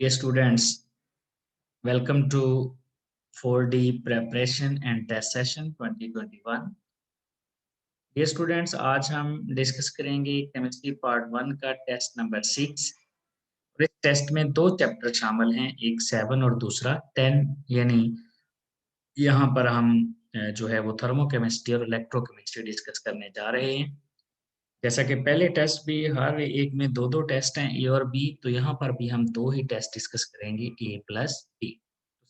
Dear students, welcome to 4D Preparation and Test Session 2021. Dear students, आज हम discuss करेंगे chemistry part 1 का test number 6। और इस टेस्ट में दो चैप्टर शामिल हैं, एक 7 और दूसरा 10। यानी यहाँ पर हम जो है वो थर्मोकेमिस्ट्री और इलेक्ट्रोकेमिस्ट्री डिस्कस करने जा रहे हैं। जैसा कि पहले टेस्ट भी हर एक में दो दो टेस्ट हैं, ए और बी, तो यहाँ पर भी हम दो ही टेस्ट डिस्कस करेंगे, ए प्लस बी।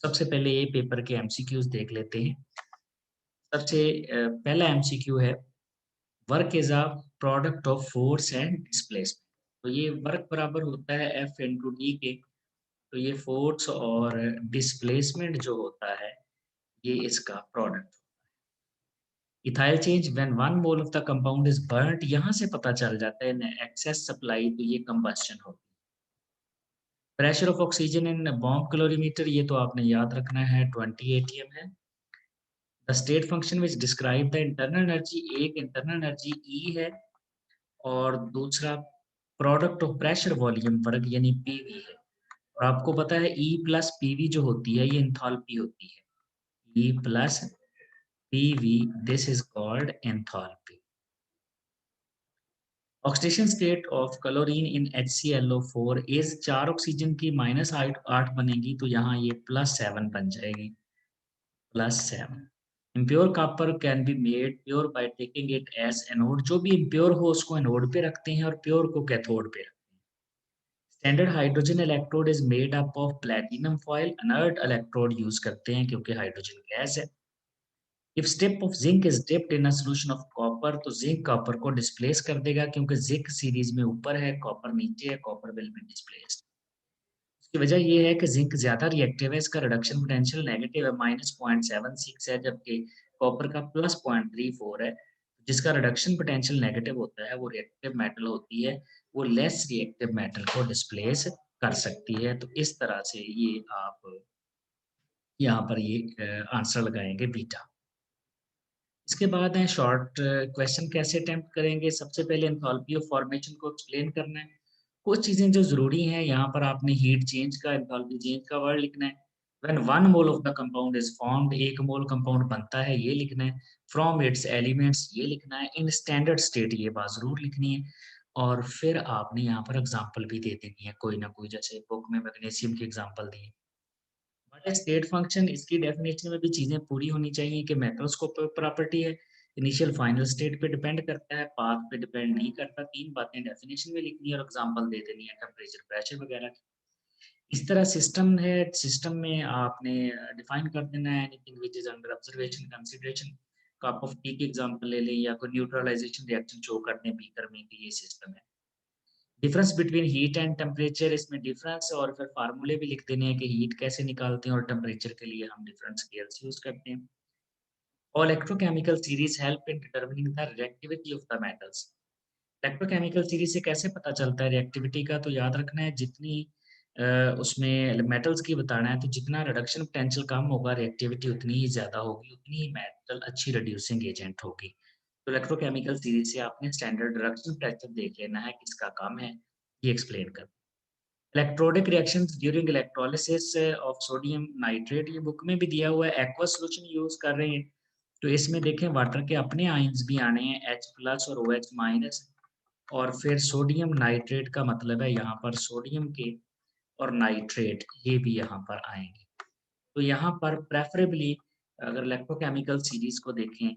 सबसे पहले ए पेपर के एमसीक्यूज देख लेते हैं। सबसे पहला एमसीक्यू है, work is a product of force and displacement. तो ये वर्क बराबर होता है एफ इंटू डी के। तो ये फोर्स और डिस्प्लेसमेंट जो होता है ये इसका product. Ethyl change when 1 mole of the compound is burned, यहाँ से पता चल जाता है इन एक्सेस सप्लाई, तो ये कंबस्शन होती है। Pressure of oxygen in bomb calorimeter, ये तो आपने याद रखना है, 20 atm है। The state function which describe the internal energy, एक इंटरनल एनर्जी ई है और दूसरा प्रोडक्ट ऑफ प्रेशर वॉल्यूम वर्ग यानी पीवी है। और आपको पता है ई प्लस पीवी जो होती है ये एंथैल्पी होती है। E plus PV, this is called enthalpy. Oxidation state of chlorine in HClO4 is 4 oxygen की -8 बनेगी, तो यहाँ ये +7 बन जाएगी, +7। Impure copper can be made pure by taking it as anode, जो भी इम्प्योर हो उसको एनोड पे रखते हैं और प्योर को कैथोड पे रखते हैं। Standard hydrogen electrode is made up of platinum foil, inert electrode use करते हैं क्योंकि हाइड्रोजन गैस है। If step of zinc is dipped in a solution of copper, तो जिंक कॉपर को डिस्प्लेस कर देगा क्योंकि जिंक सीरीज में ऊपर है, कॉपर नीचे है, कॉपर विल बी डिस्प्लेस्ड। इसकी वजह ये है कि जिंक ज्यादा रिएक्टिव है, इसका रिडक्शन पोटेंशियल नेगेटिव है, -0.76 है, जबकि कॉपर का +0.34 है। जिसका रिडक्शन पोटेंशियल नेगेटिव होता है वो रिएक्टिव मेटल होती है, वो लेस रिएक्टिव मेटल को डिस्प्लेस कर सकती है। तो इस तरह से ये आप यहाँ पर ये आंसर लगाएंगे बीटा। इसके बाद है शॉर्ट क्वेश्चन कैसे अटेम्प्ट करेंगे। सबसे पहले एंथैल्पी ऑफ फॉर्मेशन को एक्सप्लेन करना है। कुछ चीजें जो जरूरी हैं, यहाँ पर आपने हीट चेंज का, एंथैल्पी चेंज का वर्ड लिखना है। When 1 mole of the compound is formed, 1 mole compound बनता है, ये लिखना है। फ्रॉम इट्स एलिमेंट्स, ये लिखना है। इन स्टैंडर्ड स्टेट, ये बात जरूर लिखनी है। और फिर आपने यहाँ पर एग्जाम्पल भी दे देनी है कोई ना कोई, जैसे बुक में मैग्नीशियम की एग्जाम्पल दी है। व्हाट इज स्टेट फंक्शन, इसकी डेफिनेशन में भी चीजें पूरी होनी चाहिए कि मैक्रोस्कोपिक प्रॉपर्टी है, इनिशियल फाइनल स्टेट पे डिपेंड करता है, पाथ पे डिपेंड नहीं करता। तीन बातें डेफिनेशन में लिखनी है और एग्जांपल दे देनी है, टेम्परेचर, प्रेशर वगैरह की। इस तरह सिस्टम है, सिस्टम में आपने डिफाइन कर देना है anything which is under observation consideration. Cup of T की एग्जांपल ले लें या कोई न्यूट्रलाइजेशन रिएक्शन शो करने बीकर में कि ये सिस्टम है। Difference between heat and temperature, इसमें डिफरेंस और फिर फार्मूले भी लिख देने हैं कि हीट कैसे निकालते हैं और टेम्परेचर के लिए हम डिफरेंट स्केल्स यूज करते हैं। और electrochemical series help in determining the reactivity of the metals. Electrochemical series से कैसे पता चलता है रिएक्टिविटी का, तो याद रखना है जितनी उसमें मेटल्स की बताना है, तो जितना रिडक्शन पोटेंशियल कम होगा रिएक्टिविटी उतनी ही ज्यादा होगी, उतनी ही मेटल अच्छी रिड्यूसिंग एजेंट होगी। तो इलेक्ट्रोकेमिकल सीरीज से आपने स्टैंडर्ड रिडक्शन पोटेंशियल देख लेना है किसका कम है, ये एक्सप्लेन कर। Electrodic reactions during electrolysis of sodium nitrate, ये बुक में भी दिया हुआ है। एक्वा सॉल्यूशन यूज कर रहे हैं, तो इसमें देखें वाटर के अपने आयंस भी आने हैं, H+ और OH-। और फिर सोडियम नाइट्रेट का मतलब है यहाँ पर सोडियम के और नाइट्रेट, ये भी यहाँ पर आएंगे। तो यहाँ पर प्रेफरेबली अगर इलेक्ट्रोकेमिकल सीरीज को देखें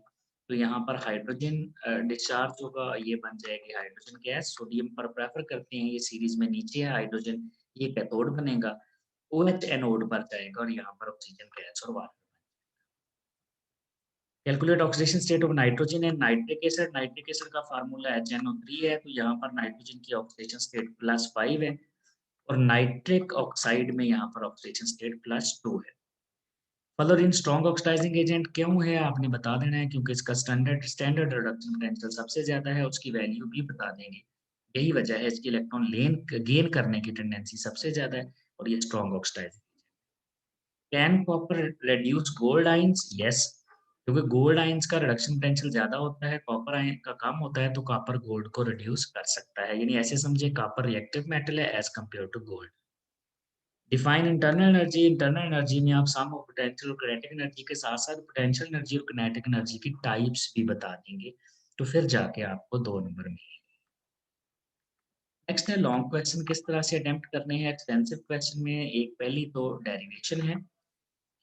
तो यहाँ पर हाइड्रोजन डिस्चार्ज होगा, ये बन जाएगी हाइड्रोजन गैस। सोडियम पर प्रेफर करते हैं, ये सीरीज में नीचे है हाइड्रोजन, ये कैथोड बनेगा। OH एनोड पर जाएगा और यहाँ पर ऑक्सीजन गैस और water. Calculate oxidation state of nitrogen and nitric acid, nitric acid का फार्मूला HNO3 है, तो यहाँ पर नाइट्रोजन की ऑक्सीडेशन स्टेट +5 है और नाइट्रिक ऑक्साइड में यहाँ पर ऑक्सीडेशन स्टेट +2 है। फ्लोरीन स्ट्रॉन्ग ऑक्सीडाइजिंग एजेंट क्यों है आपने बता देना है, क्योंकि इसका स्टैंडर्ड रिडक्शन पोटेंशियल सबसे ज्यादा है, उसकी वैल्यू भी बता देंगे। यही वजह है इसकी इलेक्ट्रॉन गेन करने की टेंडेंसी सबसे ज्यादा है और ये strong oxidising. Can copper reduce gold ions, yes, क्योंकि गोल्ड आयंस का रिडक्शन पोटेंशियल ज्यादा होता है, कॉपर आयन का कम होता है, तो कॉपर गोल्ड को रिड्यूस कर सकता है। यानी ऐसे समझे कॉपर रिएक्टिव मेटल है as compare to gold. Define internal energy में आप सम ऑफ पोटेंशियल और काइनेटिक एनर्जी के साथ-साथ पोटेंशियल एनर्जी और काइनेटिक एनर्जी की टाइप्स भी बता देंगे, तो फिर जाके आपको 2 नंबर मिलेंगे। नेक्स्ट है लॉन्ग क्वेश्चन किस तरह से अटेम्प्ट करने हैं। एक्सटेंसिव क्वेश्चन में एक पहली तो डेरिवेशन है,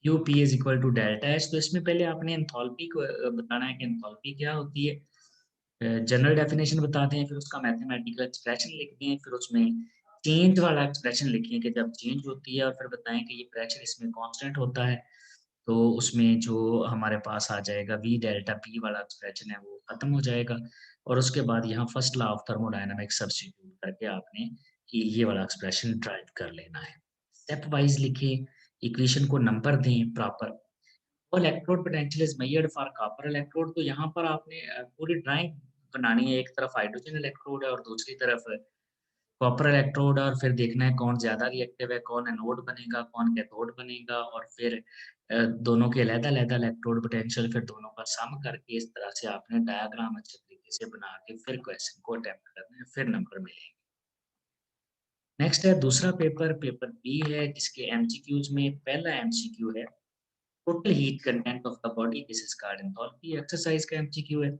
UP is equal to delta H, तो इसमें पहले आपने एंथैल्पी को बताना है कि एंथैल्पी क्या होती है। जनरल डेफिनेशन बताते हैं, फिर उसका मैथमेटिकल एक्सप्रेशन लिखते हैं, फिर उसमें चेंज वाला एक्सप्रेशन लिखें कि जब चेंज होती है, और फिर बताएं कि ये प्रेशर इसमें कांस्टेंट होता है, तो उसमें जो हमारे पास आ जाएगा V डेल्टा P वाला एक्सप्रेशन है वो खत्म हो जाएगा, और उसके बाद यहाँ first law of thermodynamics substitute करके आपने कि ये वाला एक्सप्रेशन ड्राइव कर लेना है। स्टेप वाइज लिखें, इक्वेशन को नंबर दें proper. Electrode potential is measured for copper electrode, तो यहाँ पर आपने पूरी ड्राइंग बनानी है। एक तरफ हाइड्रोजन इलेक्ट्रोड है और दूसरी तरफ कॉपर इलेक्ट्रोड, और फिर देखना है कौन ज़्यादा रिएक्टिव है, कौन एनोड बनेगा, कौन कैथोड बनेगा, और फिर दोनों के अलग-अलग इलेक्ट्रोड पोटेंशियल, फिर दोनों का सम करके इस तरह से आपने डायग्राम अच्छे तरीके से बना के फिर क्वेश्चन को अटेम्प्ट करना है, फिर नंबर मिलेंगे। नेक्स्ट है दूसरा पेपर, पेपर बी है, जिसके एमसीक्यूज में पहला एमसीक्यू है total heat content of the body, this is called enthalpy. Exercise का एमसीक्यू है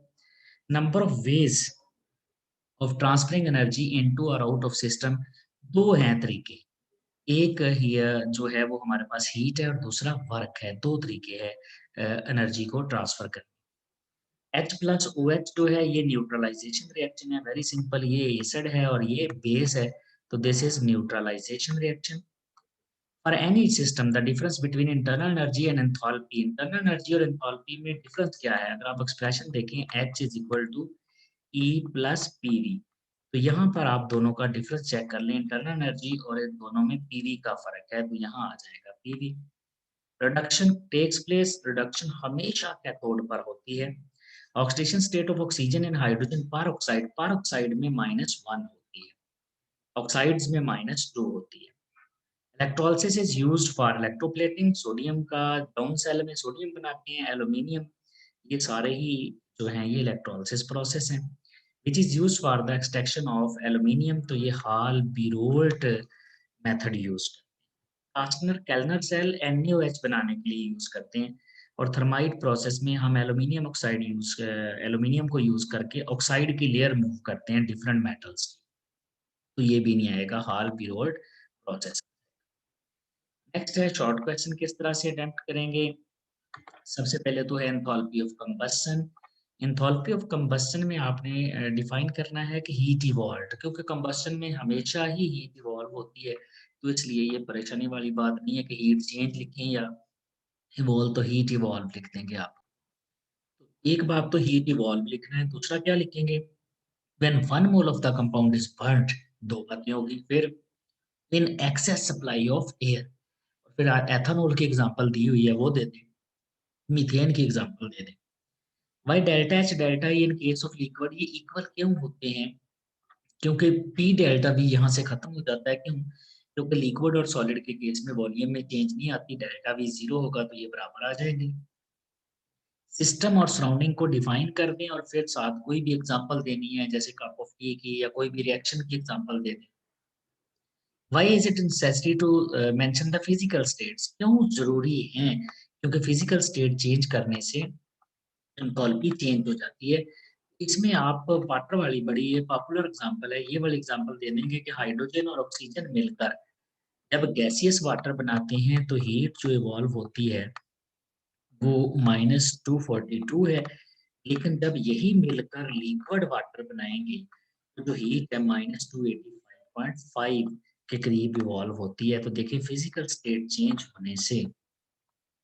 number of ways of transferring energy into और आउट ऑफ सिस्टम। दो हैं तरीके, एक हियर जो है वो हमारे पास हीट है और दूसरा वर्क है। दो तरीके हैं एनर्जी को ट्रांसफर करने। H प्लस ओ एच जो है ये न्यूट्रलाइजेशन रिएक्शन है, वेरी सिंपल। ये एसिड है और ये बेस है, तो this is neutralisation reaction. For any system the difference between internal energy and enthalpy, internal energy और एंथैल्पी में डिफरेंस क्या है? अगर आप एक्सप्रेशन देखें, H is equal to E plus PV, तो यहाँ पर आप दोनों का डिफरेंस चेक कर लें, इंटरनल एनर्जी और इन दोनों में PV का फर्क है, तो यहाँ आ जाएगा PV। Reduction takes place, reduction हमेशा कैथोड पर होती है। Oxidation state of oxygen in hydrogen peroxide में -1 होती है, ऑक्साइड्स में -2 होती है। Electrolysis is used for electroplating, sodium का डाउन सेल में सोडियम बनाते हैं, एल्यूमीनियम, ये सारे ही जो हैं ये इलेक्ट्रोलिसिस प्रोसेस हैं। Which is used for the extraction of aluminium, तो ये हाल बीरोल्ट मेथड यूज करते हैं। कास्टनर कैल्नर सेल NaOH बनाने के लिए यूज करते हैं, और थर्माइट प्रोसेस में हम एल्यूमिनियम को यूज करके ऑक्साइड की लेयर मूव करते हैं डिफरेंट मेटल्स की, तो ये भी नहीं आएगा हाल बीरोल्ट प्रोसेस। नेक्स्ट है शॉर्ट क्वेश्चन किस तरह से अटेम्प्ट करेंगे। सबसे पहले तो है enthalpy of combustion. Enthalpy of combustion में आपने डिफाइन करना है कि हीट इवॉल्व्ड, क्योंकि कंबस्शन में हमेशा ही हीट इवॉल्व होती है, तो इसलिए ये परेशानी वाली बात नहीं है कि हीट चेंज लिखें या इवॉल्व, तो हीट इवॉल्व लिख देंगे आप। तो एक बात तो हीट इवॉल्व लिखना है, दूसरा क्या लिखेंगे, when 1 mole of the compound is burned, दो बातें होगी। फिर in excess supply of air, फिर एथेनॉल की एग्जांपल दी हुई है वो दे दें, मीथेन की एग्जांपल दे दें। Why delta H delta E in case of liquid, ये इक्वल क्यों होते हैं? क्योंकि पी डेल्टा भी यहाँ से खत्म हो जाता है, क्यों? क्योंकि लिक्विड और सॉलिड के केस में वॉल्यूम में चेंज नहीं आती, डेल्टा भी जीरो होगा, तो ये बराबर आ जाएंगे। सिस्टम और सराउंडिंग को डिफाइन कर दें, और फिर साथ कोई भी एग्जांपल देनी है, जैसे कप ऑफ टी की या कोई भी रिएक्शन की एग्जांपल दे दें। Why is it necessary to mention the physical states? क्यों जरूरी है? क्योंकि फिजिकल स्टेट चेंज करने से एंथैल्पी चेंज हो जाती है। इसमें आप वाटर वाली बड़ी ये पॉपुलर एग्जांपल है, ये वाली एग्जांपल दे देंगे कि हाइड्रोजन और ऑक्सीजन मिलकर जब गैसियस वाटर बनाते हैं, तो हीट जो इवॉल्व होती है वो -242 है, लेकिन जब यही मिलकर लिक्विड वाटर बनाएंगे, तो जो हीट है -285.5 के करीब इवॉल्व होती है। तो देखिए फिजिकल स्टेट चेंज होने से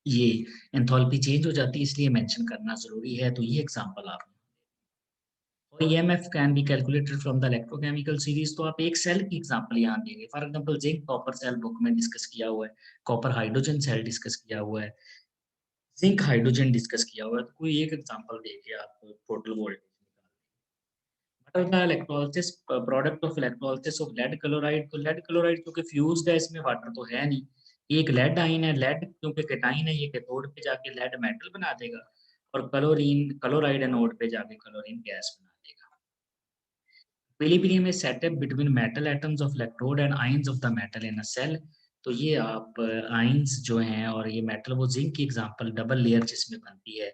ये एंथैल्पी चेंज हो जाती है, इसलिए मेंशन करना जरूरी है। तो ये एग्जांपल आप, और EMF can be calculated from the electrochemical series, तो आप एक सेल की एग्जांपल यहाँ देंगे। For example zinc copper cell book में डिस्कस किया हुआ है, कॉपर हाइड्रोजन सेल डिस्कस किया हुआ है, जिंक हाइड्रोजन डिस्कस किया हुआ है, तो कोई एक एग्जांपल देके आप टोटल वोल्टेज निकाल दें। Electrolysis product of electrolysis of lead chloride, तो लेड क्लोराइड क्योंकि फ्यूज्ड है, इसमें वाटर तो है नहीं, एक लेड आइन है, लेड क्योंकि केटाइन है, ये कैथोड पे जाके लेड मेटल बना देगा, और क्लोरीन क्लोराइड एनोड पे जाके क्लोरीन गैस बना देगा। Equilibrium is set up between metal atoms of electrode and ions of the metal in a cell, तो ये आप आयंस जो हैं और ये मेटल वो ज़िंक की एग्ज़ाम्पल डबल लेयर जिसमें बनती है,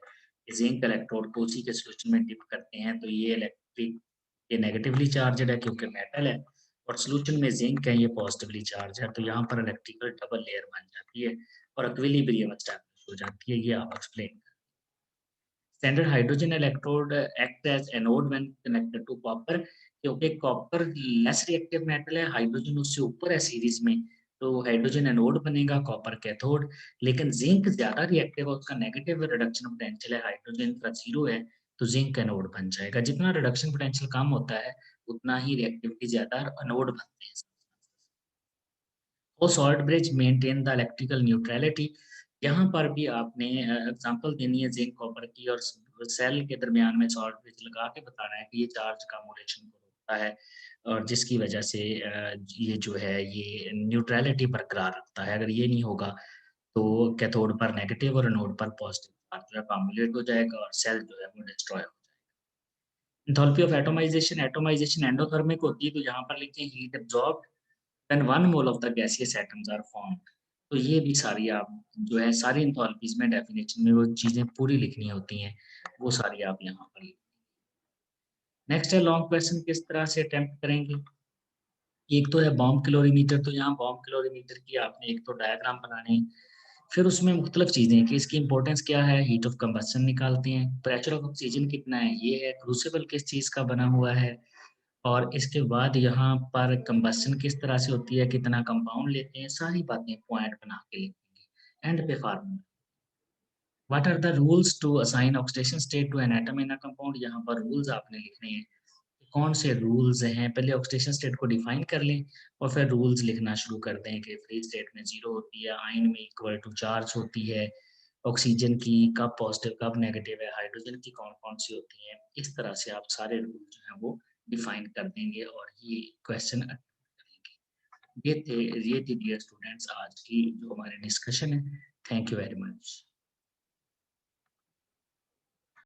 ज़िंक इलेक्ट्रोड को उसी के सॉल्यूशन में डिप करते हैं, तो ये इलेक्ट्रिक ये नेगेटिवली चार्ज्ड है क्योंकि मेटल है और सॉल्यूशन में ज़िंक है, ये पॉजिटिवली चार्ज है, तो यहाँ पर इलेक्ट्रिकल डबल लेयर बन जाती है और इक्विलिब्रियम एस्टैब्लिश हो जाती है, ये आप explain Standard hydrogen electrode act as anode when connected to copper क्योंकि कॉपर लेस रिएक्टिव मेटल है, हाइड्रोजन उससे ऊपर है सीरीज में, तो हाइड्रोजन एनोड बनेगा, कॉपर कैथोड। लेकिन जिंक ज्यादा रिएक्टिव है, उसका नेगेटिव रिडक्शन पोटेंशियल है, हाइड्रोजन का 0 है, तो जिंक एनोड बन जाएगा। जितना रिडक्शन पोटेंशियल कम होता है, उतना ही रिएक्टिविटी ज्यादा एनोड बनते हैं। वो salt bridge maintain the electrical neutrality. यहाँ पर भी आपने एग्जांपल देनी है जिंक कॉपर की और सेल के दरमियान में सॉल्ट ब्रिज लगा के बताना है कि ये चार्ज का मोलेशन को रोकता है और जिसकी वजह से ये जो है ये न्यूट्रलिटी बरकरार रखता है। अगर ये नहीं होगा तो कैथोड पर नेगेटिव और एनोड पर पॉजिटिव चार्ज जो है accumulate हो जाएगा और सेल जो है वो डिस्ट्रॉय हो जाएगा। Enthalpy of atomisation, atomisation endothermic होती है, तो यहाँ पर लिखिए heat absorbed when 1 mole of the gaseous atoms are formed. तो ये भी सारी आप जो है सारी एंथैल्पीज़ में डेफिनेशन में वो चीज़ें पूरी लिखनी होती हैं, वो सारी आप यहाँ पर लिख। नेक्स्ट है लॉन्ग क्वेश्चन किस तरह से अटेम्प्ट करेंगे? एक तो है बॉम्ब कैलोरीमीटर, तो यहाँ बॉम्ब कैलोरीमीटर की आपने एक तो डायग्राम बनाने हैं, फिर उसमें मुख्तलिफ चीज़ें कि इसकी इंपॉर्टेंस क्या है, हीट ऑफ कंबस्शन निकालते हैं, प्रेशर ऑफ ऑक्सीजन कितना है, ये है, क्रूसिबल किस चीज़ का बना हुआ है, और इसके बाद यहाँ पर कंबस्शन किस तरह से होती है, कितना कंपाउंड लेते हैं, सारी बातें पॉइंट बना के लिखेंगे। एंड पे formula. What are the rules to assign oxidation state to an atom in a compound, यहाँ पर रूल्स आपने लिखने हैं। कौन से रूल्स हैं, पहले ऑक्सीडेशन स्टेट को डिफाइन कर लें और फिर रूल्स लिखना शुरू कर दें कि फ्री स्टेट में 0 होती है, आयन में इक्वल टू चार्ज होती है, ऑक्सीजन की कब पॉजिटिव कब नेगेटिव है, हाइड्रोजन की कौन-कौन सी होती हैं। इस तरह से आप सारे रूल जो हैं वो डिफाइन कर देंगे और ये क्वेश्चन करेंगे। ये थी डियर स्टूडेंट्स आज की जो हमारी डिस्कशन है। Thank you very much.